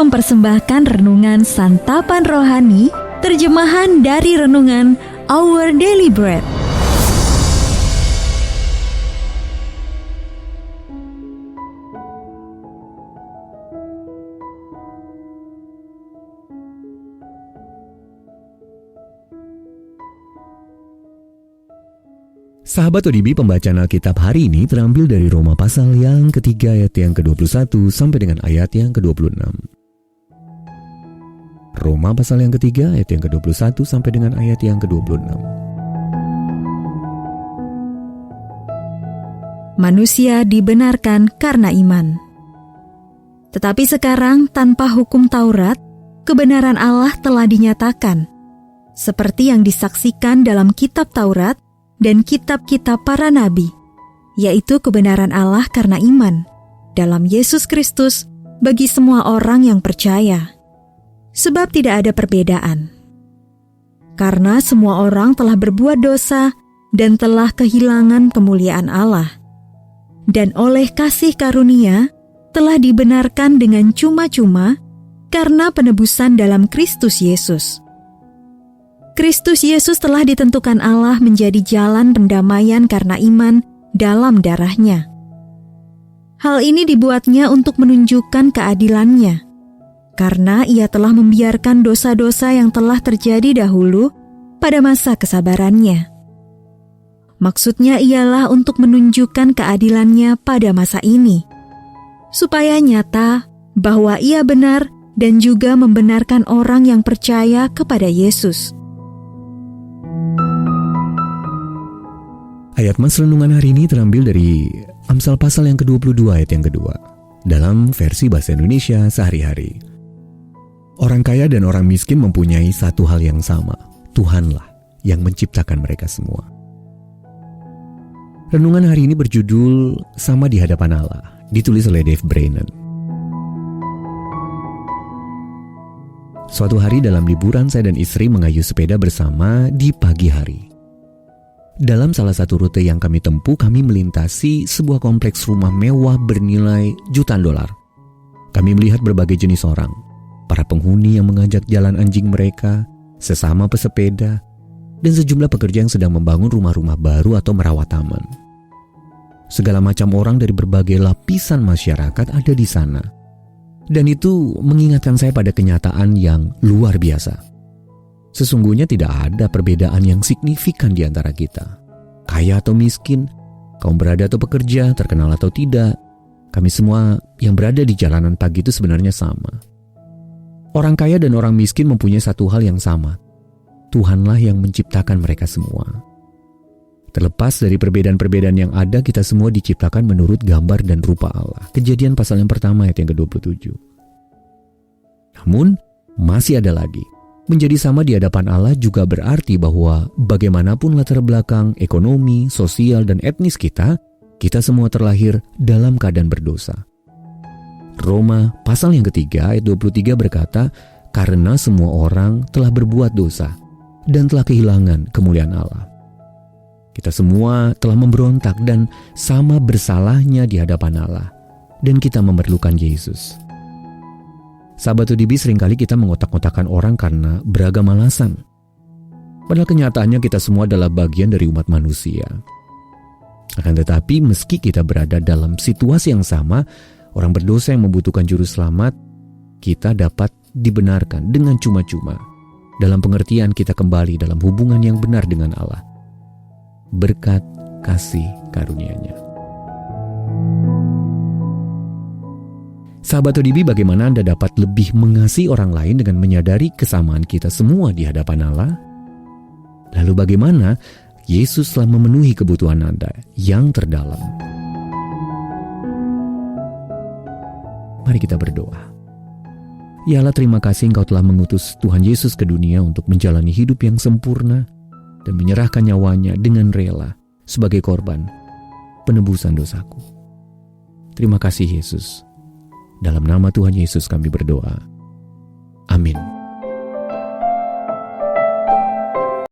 mempersembahkan renungan Santapan Rohani, terjemahan dari renungan Our Daily Bread. Sahabat ODB, pembacaan Alkitab hari ini terambil dari Roma pasal yang ketiga ayat yang ke-21 sampai dengan ayat yang ke-26. Roma pasal yang ketiga ayat yang ke-21 sampai dengan ayat yang ke-26. Manusia dibenarkan karena iman. Tetapi sekarang tanpa hukum Taurat, kebenaran Allah telah dinyatakan, seperti yang disaksikan dalam kitab Taurat dan kitab-kitab para nabi, yaitu kebenaran Allah karena iman dalam Yesus Kristus bagi semua orang yang percaya. Sebab tidak ada perbedaan. Karena semua orang telah berbuat dosa dan telah kehilangan kemuliaan Allah. Dan oleh kasih karunia telah dibenarkan dengan cuma-cuma karena penebusan dalam Kristus Yesus. Kristus Yesus telah ditentukan Allah menjadi jalan pendamaian karena iman dalam darah-Nya. Hal ini dibuatnya untuk menunjukkan keadilan-Nya, karena Ia telah membiarkan dosa-dosa yang telah terjadi dahulu pada masa kesabaran-Nya. Maksudnya ialah untuk menunjukkan keadilan-Nya pada masa ini, supaya nyata bahwa Ia benar dan juga membenarkan orang yang percaya kepada Yesus. Ayat mas renungan hari ini terambil dari Amsal pasal yang ke-22 ayat yang kedua, dalam versi bahasa Indonesia sehari-hari. Orang kaya dan orang miskin mempunyai satu hal yang sama, Tuhanlah yang menciptakan mereka semua. Renungan hari ini berjudul Sama di Hadapan Allah, ditulis oleh Dave Brennan. Suatu hari dalam liburan, saya dan istri mengayuh sepeda bersama di pagi hari. Dalam salah satu rute yang kami tempuh, kami melintasi sebuah kompleks rumah mewah bernilai jutaan dolar. Kami melihat berbagai jenis orang, para penghuni yang mengajak jalan anjing mereka, sesama pesepeda, dan sejumlah pekerja yang sedang membangun rumah-rumah baru atau merawat taman. Segala macam orang dari berbagai lapisan masyarakat ada di sana. Dan itu mengingatkan saya pada kenyataan yang luar biasa. Sesungguhnya tidak ada perbedaan yang signifikan di antara kita. Kaya atau miskin, kaum berada atau pekerja, terkenal atau tidak, kami semua yang berada di jalanan pagi itu sebenarnya sama. Orang kaya dan orang miskin mempunyai satu hal yang sama. Tuhanlah yang menciptakan mereka semua. Terlepas dari perbedaan-perbedaan yang ada, kita semua diciptakan menurut gambar dan rupa Allah. Kejadian pasal yang pertama ayat yang ke-27. Namun, masih ada lagi. Menjadi sama di hadapan Allah juga berarti bahwa bagaimanapun latar belakang ekonomi, sosial, dan etnis kita semua terlahir dalam keadaan berdosa. Roma pasal yang ketiga ayat 23 berkata, karena semua orang telah berbuat dosa dan telah kehilangan kemuliaan Allah. Kita semua telah memberontak dan sama bersalahnya di hadapan Allah, dan kita memerlukan Yesus. Sahabat ODB, seringkali kita mengotak-ngotakan orang karena beragam alasan. Padahal kenyataannya kita semua adalah bagian dari umat manusia. Akan tetapi meski kita berada dalam situasi yang sama, orang berdosa yang membutuhkan juru selamat, kita dapat dibenarkan dengan cuma-cuma. Dalam pengertian kita kembali dalam hubungan yang benar dengan Allah. Berkat kasih karunia-Nya. Sahabat ODB, bagaimana Anda dapat lebih mengasihi orang lain dengan menyadari kesamaan kita semua di hadapan Allah? Lalu bagaimana Yesus telah memenuhi kebutuhan Anda yang terdalam? Mari kita berdoa. Ya Allah, terima kasih Engkau telah mengutus Tuhan Yesus ke dunia untuk menjalani hidup yang sempurna dan menyerahkan nyawanya dengan rela sebagai korban penebusan dosaku. Terima kasih Yesus. Dalam nama Tuhan Yesus kami berdoa. Amin.